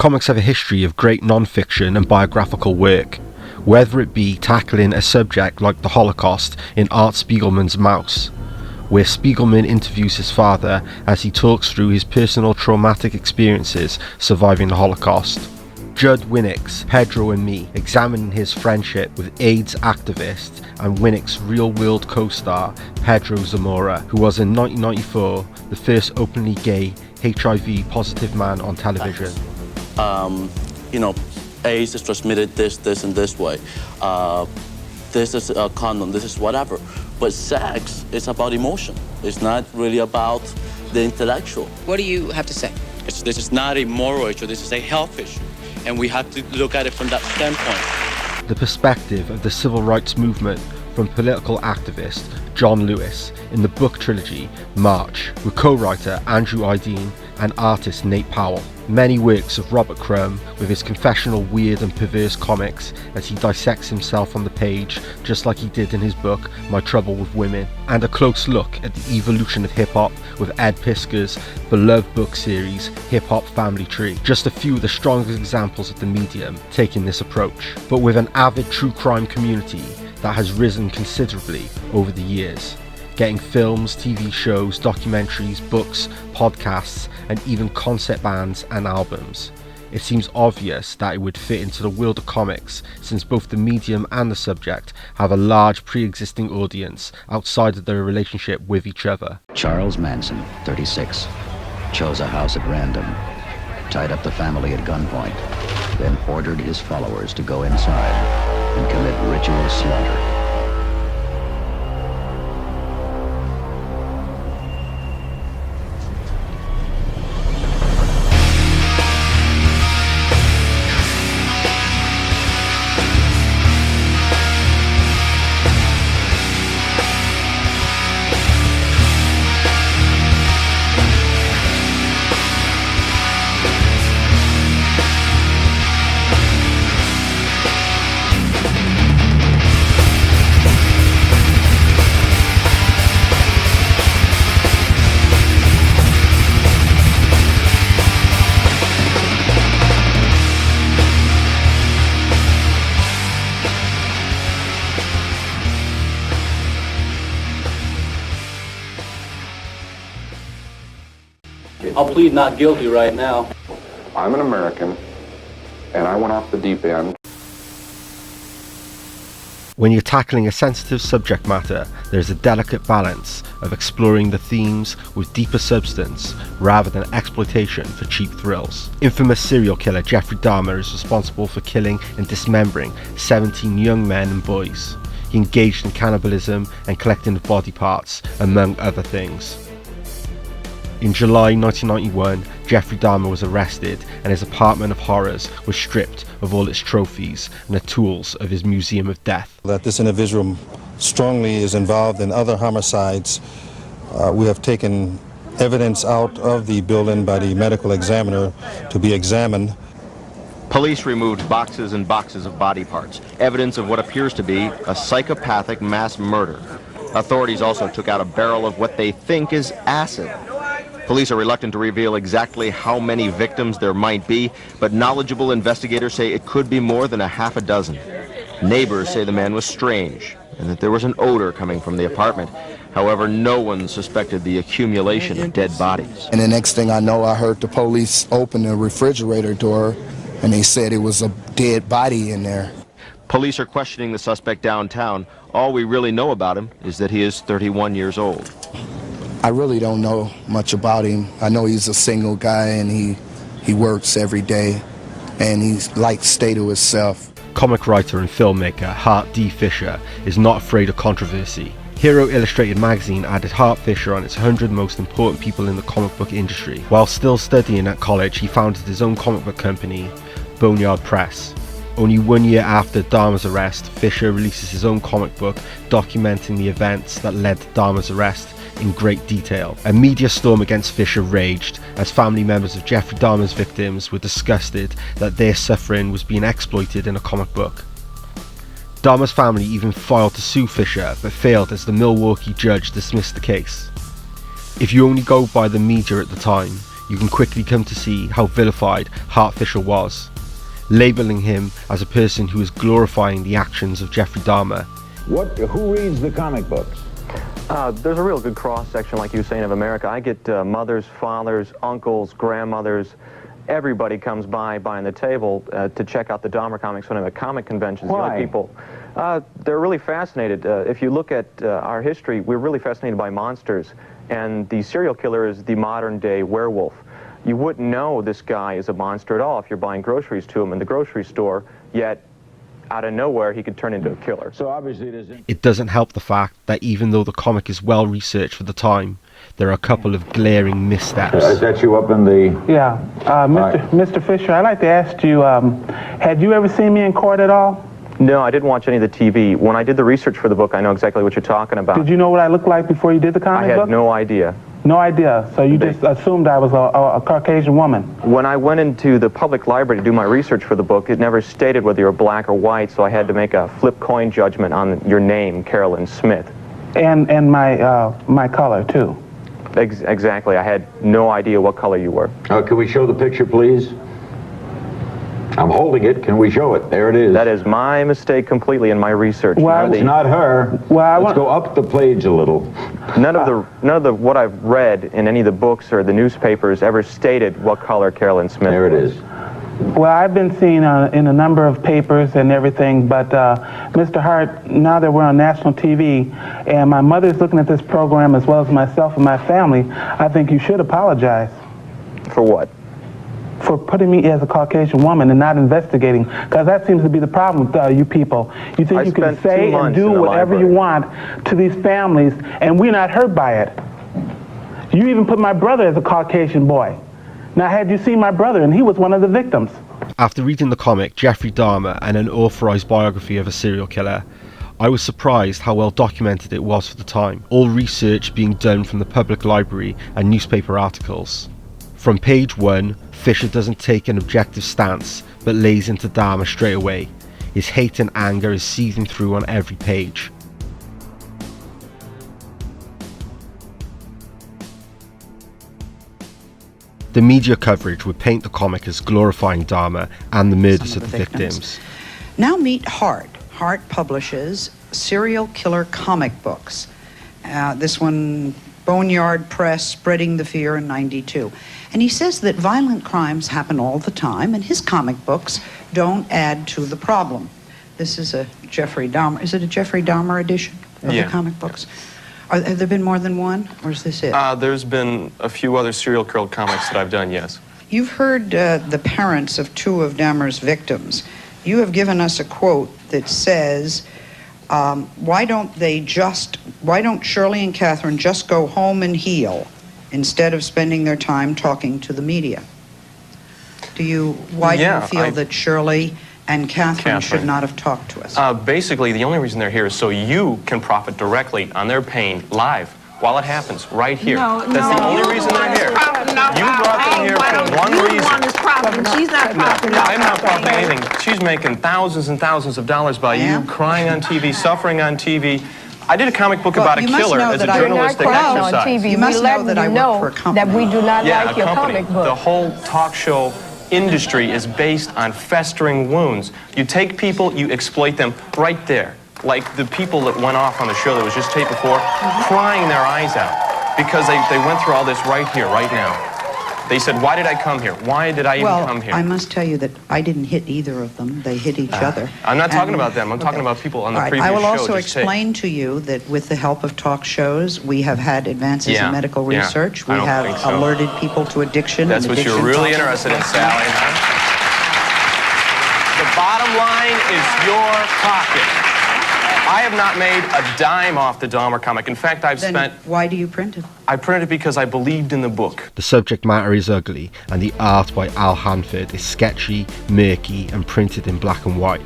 Comics have a history of great non-fiction and biographical work, whether it be tackling a subject like the Holocaust in Art Spiegelman's Mouse, where Spiegelman interviews his father as he talks through his personal traumatic experiences surviving the Holocaust. Judd Winick's Pedro and Me, examining his friendship with AIDS activist and Winick's real-world co-star Pedro Zamora, who was in 1994 the first openly gay HIV-positive man on television. AIDS is transmitted this, and this way. This is a condom, this is whatever. But sex is about emotion. It's not really about the intellectual. What do you have to say? This is not a moral issue, this is a health issue. And we have to look at it from that standpoint. The perspective of the civil rights movement from political activist John Lewis in the book trilogy March, with co-writer Andrew Aydin and artist Nate Powell. Many works of Robert Crumb with his confessional weird and perverse comics as he dissects himself on the page just like he did in his book My Trouble with Women, and a close look at the evolution of hip-hop with Ed Piskor's beloved book series Hip Hop Family Tree. Just a few of the strongest examples of the medium taking this approach, but with an avid true crime community that has risen considerably over the years, getting films, TV shows, documentaries, books, podcasts, and even concept bands and albums. It seems obvious that it would fit into the world of comics, since both the medium and the subject have a large pre-existing audience outside of their relationship with each other. Charles Manson, 36, chose a house at random, tied up the family at gunpoint, then ordered his followers to go inside and commit ritual slaughter. I'll plead not guilty right now. I'm an American, and I went off the deep end. When you're tackling a sensitive subject matter, there's a delicate balance of exploring the themes with deeper substance rather than exploitation for cheap thrills. Infamous serial killer Jeffrey Dahmer is responsible for killing and dismembering 17 young men and boys. He engaged in cannibalism and collecting of body parts, among other things. In July 1991, Jeffrey Dahmer was arrested and his apartment of horrors was stripped of all its trophies and the tools of his museum of death. That this individual strongly is involved in other homicides. We have taken evidence out of the building by the medical examiner to be examined. Police removed boxes and boxes of body parts, evidence of what appears to be a psychopathic mass murder. Authorities also took out a barrel of what they think is acid. Police are reluctant to reveal exactly how many victims there might be, but knowledgeable investigators say it could be more than a half a dozen. Neighbors say the man was strange and that there was an odor coming from the apartment. However, no one suspected the accumulation of dead bodies. And the next thing I know, I heard the police open the refrigerator door and they said it was a dead body in there. Police are questioning the suspect downtown. All we really know about him is that he is 31 years old. I really don't know much about him. I know he's a single guy and he works every day and he's like stay to himself. Comic writer and filmmaker Hart Fisher is not afraid of controversy. Hero Illustrated magazine added Hart Fisher on its 100 most important people in the comic book industry. While still studying at college, he founded his own comic book company, Boneyard Press. Only 1 year after Dahmer's arrest, Fisher releases his own comic book documenting the events that led to Dahmer's arrest in great detail. A media storm against Fisher raged as family members of Jeffrey Dahmer's victims were disgusted that their suffering was being exploited in a comic book. Dahmer's family even filed to sue Fisher but failed as the Milwaukee judge dismissed the case. If you only go by the media at the time, you can quickly come to see how vilified Hart Fisher was, labelling him as a person who was glorifying the actions of Jeffrey Dahmer. Who reads the comic books? There's a real good cross-section, like you were saying, of America. I get mothers, fathers, uncles, grandmothers. Everybody comes by buying the table to check out the Dahmer comics when I'm at comic conventions. Why? Young people, they're really fascinated. If you look at our history, we're really fascinated by monsters, and the serial killer is the modern-day werewolf. You wouldn't know this guy is a monster at all if you're buying groceries to him in the grocery store, yet out of nowhere he could turn into a killer. So obviously it doesn't help the fact that even though the comic is well researched for the time, there are a couple of glaring missteps. I set you up in the... Yeah, Mr. Fisher, I'd like to ask you, had you ever seen me in court at all? No, I didn't watch any of the TV. When I did the research for the book, I know exactly what you're talking about. Did you know what I looked like before you did the comic book? I had no idea. No idea, so you just assumed I was a Caucasian woman. When I went into the public library to do my research for the book, it never stated whether you were black or white, so I had to make a flip coin judgment on your name, Carolyn Smith. And my color, too. Exactly. I had no idea what color you were. Can we show the picture, please? I'm holding it. Can we show it? There it is. That is my mistake completely in my research. Well, it's not her. Well, let's go up the page a little. None of the what I've read in any of the books or the newspapers ever stated what color Carolyn Smith was. There it is. Well, I've been seen in a number of papers and everything, but Mr. Hart, now that we're on national TV and my mother's looking at this program as well as myself and my family, I think you should apologize. For what? For putting me as a Caucasian woman and not investigating, because that seems to be the problem with you people. You think you can say and do whatever you want to these families, and we're not hurt by it. You even put my brother as a Caucasian boy. Now, had you seen my brother, and he was one of the victims. After reading the comic Jeffrey Dahmer, an unauthorized biography of a serial killer, I was surprised how well documented it was for the time, all research being done from the public library and newspaper articles. From page 1, Fisher doesn't take an objective stance, but lays into Dahmer straight away. His hate and anger is seething through on every page. The media coverage would paint the comic as glorifying Dahmer and the murders of the victims. Now meet Hart. Hart publishes serial killer comic books. This one, Boneyard Press, Spreading the Fear in '92. And he says that violent crimes happen all the time, and his comic books don't add to the problem. This is a Jeffrey Dahmer. Is it a Jeffrey Dahmer edition of the comic books? Have there been more than one, or is this it? There's been a few other serial killer comics that I've done, yes. You've heard the parents of two of Dahmer's victims. You have given us a quote that says, why don't Shirley and Catherine just go home and heal instead of spending their time talking to the media? Why do you feel that Shirley and Catherine should not have talked to us? Basically, the only reason they're here is so you can profit directly on their pain live while it happens, right here. That's the only reason they're here. You brought them here for one reason. She's not profiting. No, I'm not profiting anything. She's making thousands and thousands of dollars by you crying on TV, suffering on TV. I did a comic book about a killer as a journalistic exercise. You must know that I work for a company. That we do not like your comic book. The whole talk show industry is based on festering wounds. You take people, you exploit them right there. Like the people that went off on the show that was just taped before, crying their eyes out because they went through all this right here, right now. They said, why did I come here? Why did I even come here? I must tell you that I didn't hit either of them. They hit each other. I'm not talking about them. I'm talking about people on the previous show. I will also explain to you that with the help of talk shows, we have had advances in medical research. We have alerted people to addiction. That's what you're really interested in, Sally. The bottom line is your pocket. I have not made a dime off the Dahmer comic. In fact, Then why do you print it? I printed it because I believed in the book. The subject matter is ugly, and the art by Al Hanford is sketchy, murky, and printed in black and white.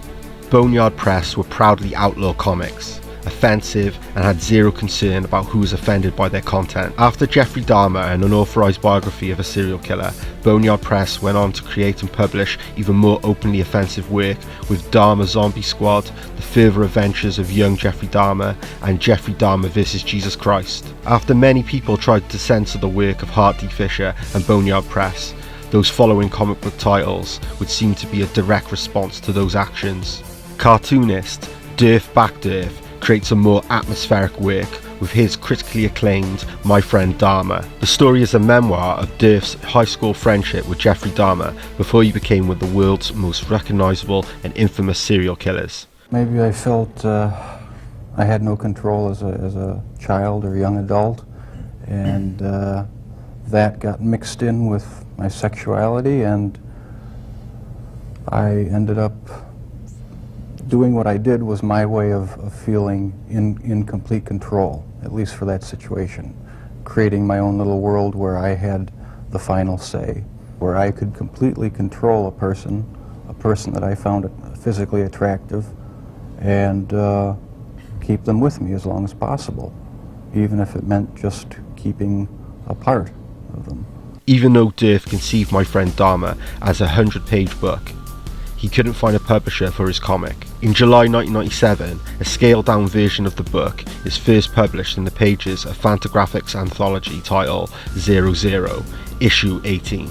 Boneyard Press were proudly outlaw comics, a offensive, and had zero concern about who was offended by their content. After Jeffrey Dahmer, an unauthorized biography of a serial killer, Boneyard Press went on to create and publish even more openly offensive work with Dahmer Zombie Squad, The Further Adventures of Young Jeffrey Dahmer, and Jeffrey Dahmer vs. Jesus Christ. After many people tried to censor the work of Hart Fisher and Boneyard Press, those following comic book titles would seem to be a direct response to those actions. Cartoonist Derf Backderf creates a more atmospheric work with his critically acclaimed My Friend Dahmer. The story is a memoir of Derf's high school friendship with Jeffrey Dahmer before he became one of the world's most recognizable and infamous serial killers. Maybe I felt I had no control as a child or young adult, and that got mixed in with my sexuality, and I ended up doing what I did was my way of feeling in complete control, at least for that situation. Creating my own little world where I had the final say, where I could completely control a person that I found physically attractive, and keep them with me as long as possible, even if it meant just keeping a part of them. Even though Derf conceived My Friend Dahmer as a 100-page book, he couldn't find a publisher for his comic. In July 1997, a scaled-down version of the book is first published in the pages of Fantagraphics anthology titled 00, issue 18.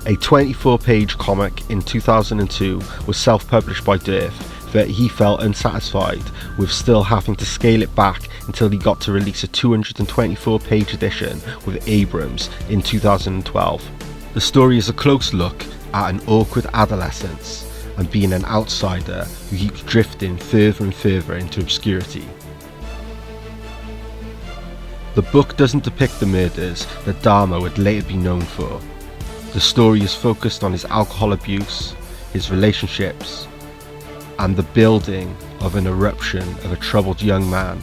A 24-page comic in 2002 was self-published by Derf, but he felt unsatisfied with still having to scale it back until he got to release a 224-page edition with Abrams in 2012. The story is a close look at an awkward adolescence and being an outsider who keeps drifting further and further into obscurity. The book doesn't depict the murders that Dahmer would later be known for. The story is focused on his alcohol abuse, his relationships, and the building of an eruption of a troubled young man.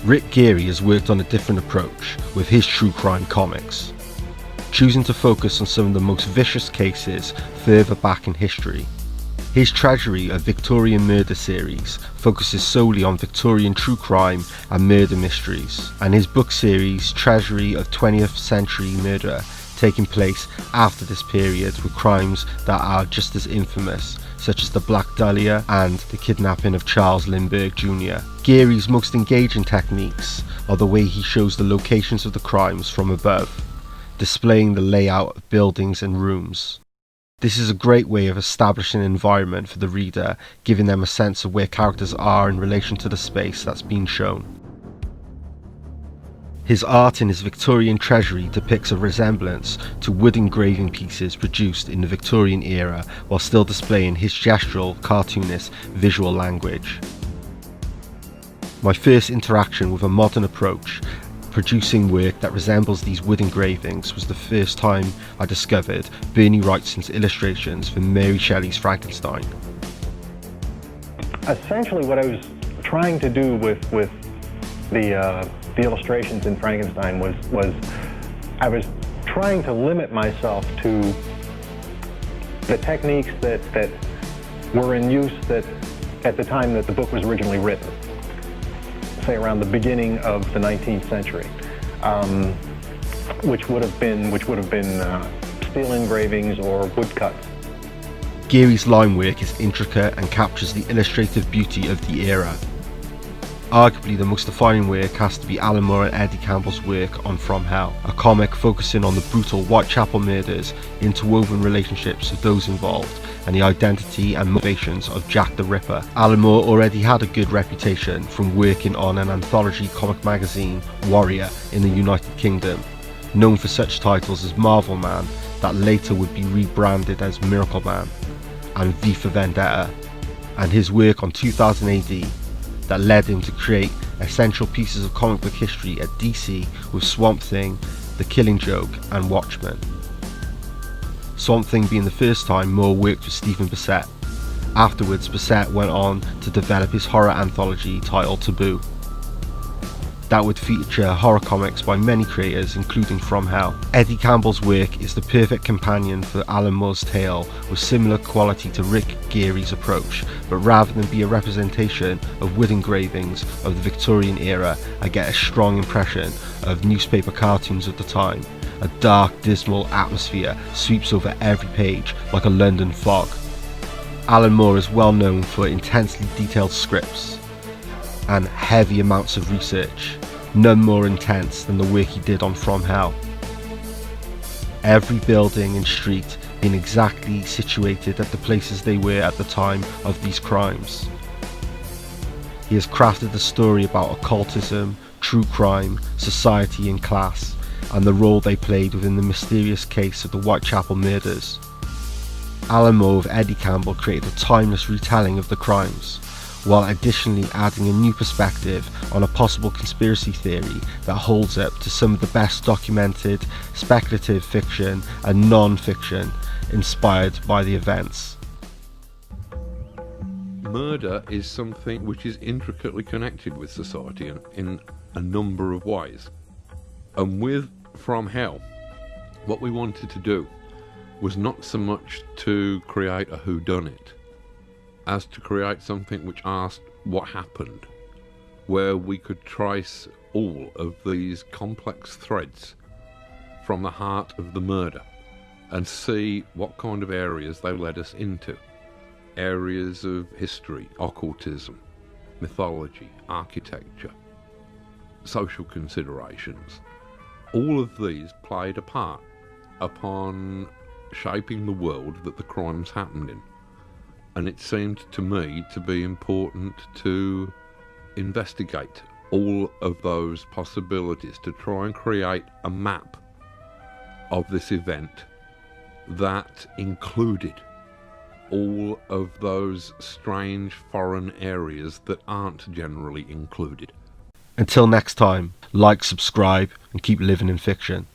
Rick Geary has worked on a different approach with his true crime comics, choosing to focus on some of the most vicious cases further back in history. His Treasury of Victorian Murder series focuses solely on Victorian true crime and murder mysteries, and his book series Treasury of 20th Century Murder taking place after this period with crimes that are just as infamous, such as the Black Dahlia and the kidnapping of Charles Lindbergh Jr. Geary's most engaging techniques are the way he shows the locations of the crimes from above, displaying the layout of buildings and rooms. This is a great way of establishing an environment for the reader, giving them a sense of where characters are in relation to the space that's been shown. His art in his Victorian treasury depicts a resemblance to wood engraving pieces produced in the Victorian era while still displaying his gestural, cartoonist, visual language. My first interaction with a modern approach producing work that resembles these wood engravings was the first time I discovered Bernie Wrightson's illustrations for Mary Shelley's Frankenstein. Essentially what I was trying to do with the illustrations in Frankenstein was I was trying to limit myself to the techniques that were in use at the time that the book was originally written, say around the beginning of the 19th century, which would have been steel engravings or woodcuts. Geary's line work is intricate and captures the illustrative beauty of the era. Arguably the most defining work has to be Alan Moore and Eddie Campbell's work on From Hell, a comic focusing on the brutal Whitechapel murders, interwoven relationships of those involved, and the identity and motivations of Jack the Ripper. Alan Moore already had a good reputation from working on an anthology comic magazine, Warrior, in the United Kingdom, known for such titles as Marvel Man, that later would be rebranded as Miracle Man, and V for Vendetta, and his work on 2000 AD that led him to create essential pieces of comic book history at DC with Swamp Thing, The Killing Joke, and Watchmen. Swamp Thing being the first time Moore worked with Stephen Bissette. Afterwards, Bissette went on to develop his horror anthology titled Taboo. that would feature horror comics by many creators, including From Hell. Eddie Campbell's work is the perfect companion for Alan Moore's tale, with similar quality to Rick Geary's approach, but rather than be a representation of wood engravings of the Victorian era, I get a strong impression of newspaper cartoons of the time. A dark, dismal atmosphere sweeps over every page like a London fog. Alan Moore is well known for intensely detailed scripts and heavy amounts of research, none more intense than the work he did on From Hell. Every building and street being exactly situated at the places they were at the time of these crimes. He has crafted a story about occultism, true crime, society and class, and the role they played within the mysterious case of the Whitechapel murders. Alan Moore with Eddie Campbell created a timeless retelling of the crimes, while additionally adding a new perspective on a possible conspiracy theory that holds up to some of the best documented speculative fiction and non-fiction inspired by the events. Murder is something which is intricately connected with society in a number of ways. And with From Hell, what we wanted to do was not so much to create a whodunit as to create something which asked what happened, where we could trace all of these complex threads from the heart of the murder and see what kind of areas they led us into. Areas of history, occultism, mythology, architecture, social considerations. All of these played a part upon shaping the world that the crimes happened in. And it seemed to me to be important to investigate all of those possibilities, to try and create a map of this event that included all of those strange foreign areas that aren't generally included. Until next time, like, subscribe, and keep living in fiction.